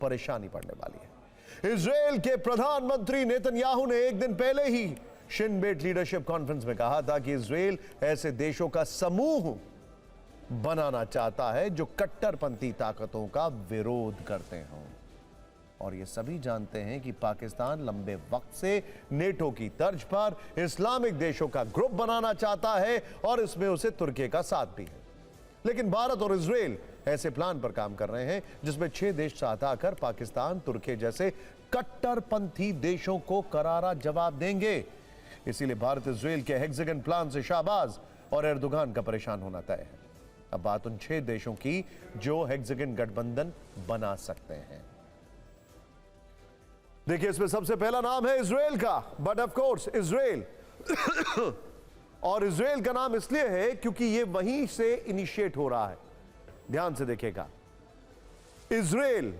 परेशानी पड़ने वाली है। इजराइल के प्रधानमंत्री नेतन्याहू ने एक दिन पहले ही शिन बेट लीडरशिप कॉन्फ्रेंस में कहा था कि इजराइल ऐसे देशों का समूह बनाना चाहता है जो कट्टरपंथी ताकतों का विरोध करते हों। और ये सभी जानते हैं कि पाकिस्तान लंबे वक्त से नेटो की तर्ज पर इस्लामिक देशों का ग्रुप बनाना चाहता है और इसमें उसे तुर्की का साथ भी है। लेकिन भारत और इजराइल ऐसे प्लान पर काम कर रहे हैं जिसमें 6 देश साथ आकर पाकिस्तान, तुर्की जैसे कट्टरपंथी देशों को करारा जवाब देंगे। इसीलिए भारत इजराइल के हेक्सागन प्लान से शाहबाज और एर्दोगान का परेशान होना तय है। अब बात उन 6 देशों की जो हेक्सागन गठबंधन बना सकते हैं। देखिए, इसमें सबसे पहला नाम है इजराइल का, बट ऑफ कोर्स इजराइल और इजराइल का नाम इसलिए है क्योंकि यह वहीं से इनिशिएट हो रहा है। ध्यान से देखिएगा, इजराइल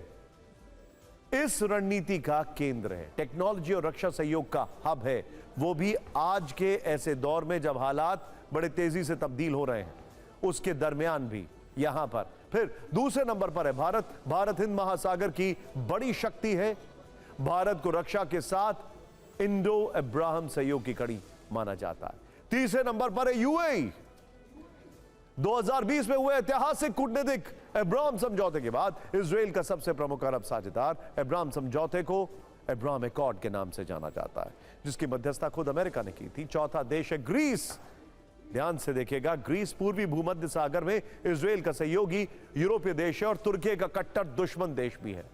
इस रणनीति का केंद्र है, टेक्नोलॉजी और रक्षा सहयोग का हब है, वो भी आज के ऐसे दौर में जब हालात बड़े तेजी से तब्दील हो रहे हैं, उसके दरमियान भी यहां पर। फिर दूसरे नंबर पर है भारत। भारत हिंद महासागर की बड़ी शक्ति है। भारत को रक्षा के साथ इंडो अब्राहम सहयोग की कड़ी माना जाता है। तीसरे नंबर पर है यूएई। 2020 में हुए ऐतिहासिक कूटनीतिक अब्राहम समझौते के बाद इजराइल का सबसे प्रमुख अरब साझेदार। अब्राहम समझौते को अब्राहम एकॉर्ड के नाम से जाना जाता है, जिसकी मध्यस्थता खुद अमेरिका ने की थी। चौथा देश है ग्रीस। ध्यान से देखिएगा, ग्रीस पूर्वी भूमध्य सागर में इजराइल का सहयोगी यूरोपीय देश है और तुर्की का कट्टर दुश्मन देश भी है।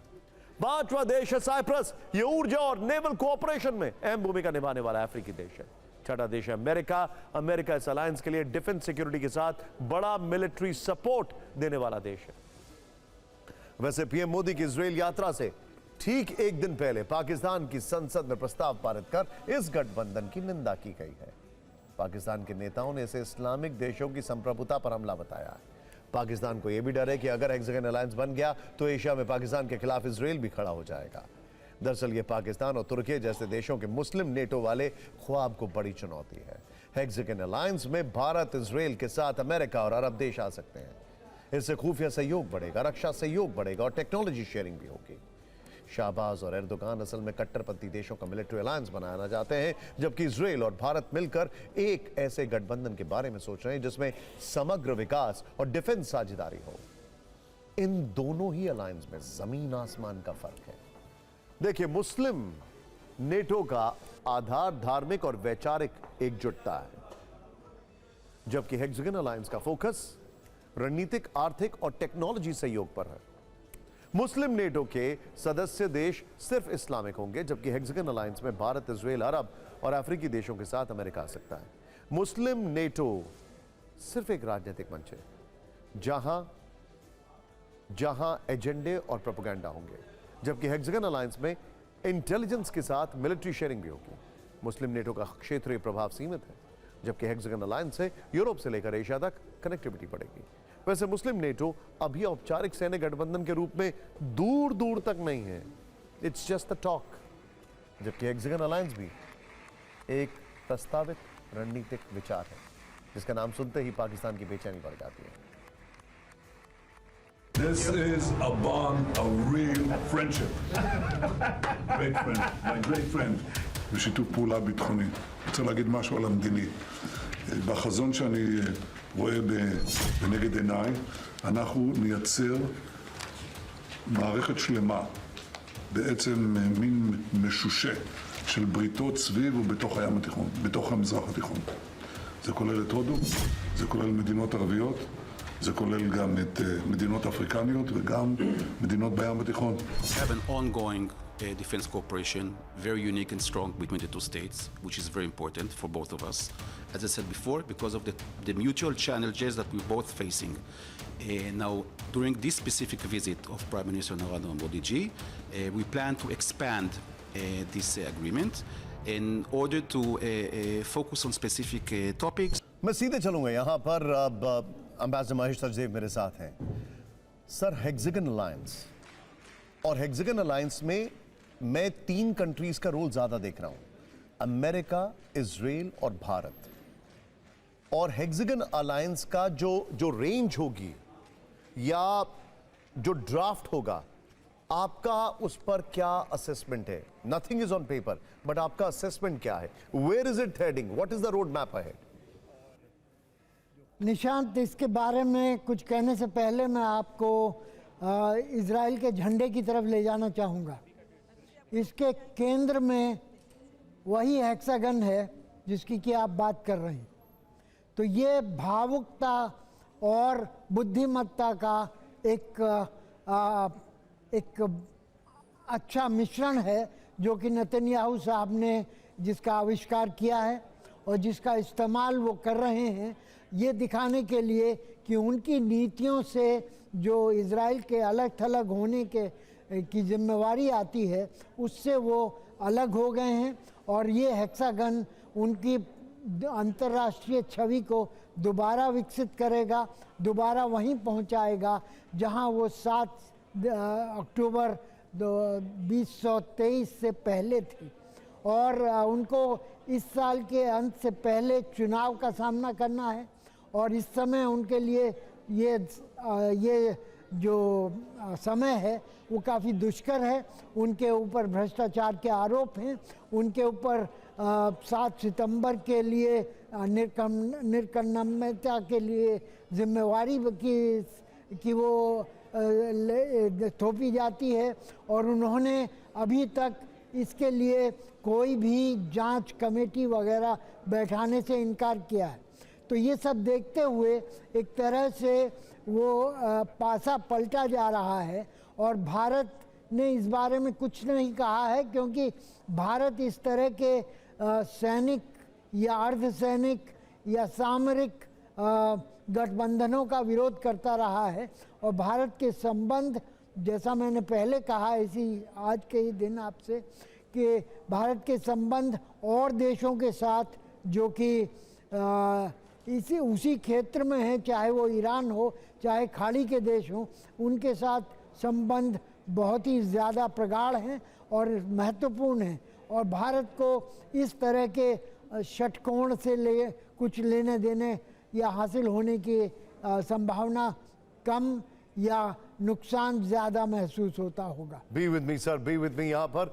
पांचवा देश है साइप्रस। यह ऊर्जा और नेवल कोऑपरेशन में अहम भूमिका निभाने वाला अफ्रीकी देश है। छठा देश है अमेरिका। अमेरिका इस अलायंस के लिए डिफेंस सिक्योरिटी के साथ बड़ा मिलिट्री सपोर्ट देने वाला देश है। वैसे पीएम मोदी की इजराइल यात्रा से ठीक एक दिन पहले पाकिस्तान की संसद में प्रस्ताव पारित कर इस गठबंधन की निंदा की गई है। पाकिस्तान के नेताओं ने इसे इस्लामिक देशों की संप्रभुता पर हमला बताया है। पाकिस्तान को यह भी डर है कि अगर हेक्सागन अलायंस बन गया तो एशिया में पाकिस्तान के खिलाफ इजराइल भी खड़ा हो जाएगा। दरअसल ये पाकिस्तान और तुर्की जैसे देशों के मुस्लिम नेटो वाले ख्वाब को बड़ी चुनौती है। हेक्सागन अलायंस में भारत, इजराइल के साथ अमेरिका और अरब देश आ सकते हैं। इससे खुफिया सहयोग बढ़ेगा, रक्षा सहयोग बढ़ेगा और टेक्नोलॉजी शेयरिंग भी होगी। शाहबाज और एर्दोगान असल में कट्टरपंथी देशों का मिलिट्री अलायंस बनाना चाहते हैं, जबकि इजराइल और भारत मिलकर एक ऐसे गठबंधन के बारे में सोच रहे हैं जिसमें समग्र विकास और डिफेंस साझेदारी हो। इन दोनों ही अलायंस में जमीन आसमान का फर्क है। देखिए, मुस्लिम नेटो का आधार धार्मिक और वैचारिक एकजुटता है, जबकि हेक्सागन अलायंस का फोकस रणनीतिक, आर्थिक और टेक्नोलॉजी सहयोग पर है। मुस्लिम नेटो के सदस्य देश सिर्फ इस्लामिक होंगे, जबकि हेक्सागन अलायंस में भारत, इजराइल, अरब और अफ्रीकी देशों के साथ अमेरिका आ सकता है। मुस्लिम नेटो सिर्फ एक राजनीतिक मंच है जहां एजेंडे और प्रोपेगेंडा होंगे, जबकि हेक्सागन अलायंस में इंटेलिजेंस के साथ मिलिट्री शेयरिंग भी होगी। मुस्लिम नेटो का क्षेत्रीय प्रभाव सीमित है, जबकि हेक्सागन अलायंस से यूरोप से लेकर एशिया तक कनेक्टिविटी बढ़ेगी। वैसे मुस्लिम नेटो अभी औपचारिक सैन्य गठबंधन के रूप में दूर दूर तक नहीं है, इट्स जस्ट द टॉक, जबकि हेक्सागन अलायंस भी एक प्रस्तावित रणनीतिक विचार है जिसका नाम सुनते ही पाकिस्तान की बेचैनी बढ़ जाती है। This is a bond of real friendship. Great friend, my great friend. בשיתוף פעולה ביטחוני. רוצה להגיד משהו על המדיני. בחזון שאני רואה בנגד עיניי, אנחנו נייצר מערכת שלמה, בעצם מין משושה של בריתות סביב ובתוך הים התיכון, בתוך המזרח התיכון. זה כולל את הודו, זה כולל מדינות ערביות, זה כולל גם את מדינות אפריקניות וגם מדינות בים התיכון. We have an ongoing defense cooperation, very unique and strong between the two states, which is very important for both of us. As I said before, because of the mutual challenges that we're both facing. Now, during this specific visit of Prime Minister Narendra Modi ji, we plan to expand this agreement in order to focus on specific topics. मैं सीधे चलूंगा यहां पर। Ambassador Mahesh Sachdev मेरे साथ हैं। Sir, hexagon alliance और hexagon alliance में मैं 3 कंट्रीज का रोल ज्यादा देख रहा हूं, अमेरिका, इजराइल और भारत। और हेक्सागन अलायंस का जो रेंज होगी या जो ड्राफ्ट होगा आपका उस पर क्या असेसमेंट है? Nothing is on paper, but आपका असेसमेंट क्या है? Where is it heading? What is the road map ahead? Nishant, इसके बारे में कुछ कहने से पहले मैं आपको इजराइल के झंडे की तरफ ले जाना चाहूँगा। इसके केंद्र में वही हेक्सागन है जिसकी कि आप बात कर रहे हैं। तो ये भावुकता और बुद्धिमत्ता का एक अच्छा मिश्रण है जो कि नेतन्याहू साहब ने जिसका आविष्कार किया है और जिसका इस्तेमाल वो कर रहे हैं ये दिखाने के लिए कि उनकी नीतियों से जो इजराइल के अलग थलग होने की जिम्मेवारी आती है उससे वो अलग हो गए हैं। और ये हेक्सागन उनकी अंतर्राष्ट्रीय छवि को दोबारा विकसित करेगा, दोबारा वहीं पहुंचाएगा जहां वो 7 अक्टूबर 2023 से पहले थी। और उनको इस साल के अंत से पहले चुनाव का सामना करना है और इस समय उनके लिए ये जो समय है वो काफ़ी दुष्कर है। उनके ऊपर भ्रष्टाचार के आरोप हैं, उनके ऊपर 7 सितंबर के लिए निर्कम्यता के लिए जिम्मेवारी की वो थोपी जाती है और उन्होंने अभी तक इसके लिए कोई भी जांच कमेटी वगैरह बैठाने से इनकार किया है। तो ये सब देखते हुए एक तरह से वो पासा पलटा जा रहा है और भारत ने इस बारे में कुछ नहीं कहा है क्योंकि भारत इस तरह के सैनिक या अर्धसैनिक या सामरिक गठबंधनों का विरोध करता रहा है। और भारत के संबंध, जैसा मैंने पहले कहा इसी आज के ही दिन आपसे, कि भारत के संबंध और देशों के साथ जो कि उसी क्षेत्र में है, चाहे वो ईरान हो चाहे खाड़ी के देश हों, उनके साथ संबंध बहुत ही ज़्यादा प्रगाढ़ हैं और महत्वपूर्ण हैं। और भारत को इस तरह के षटकोण से कुछ लेने देने या हासिल होने की संभावना कम या नुकसान ज़्यादा महसूस होता होगा। Be with me sir, be with me. यहाँ पर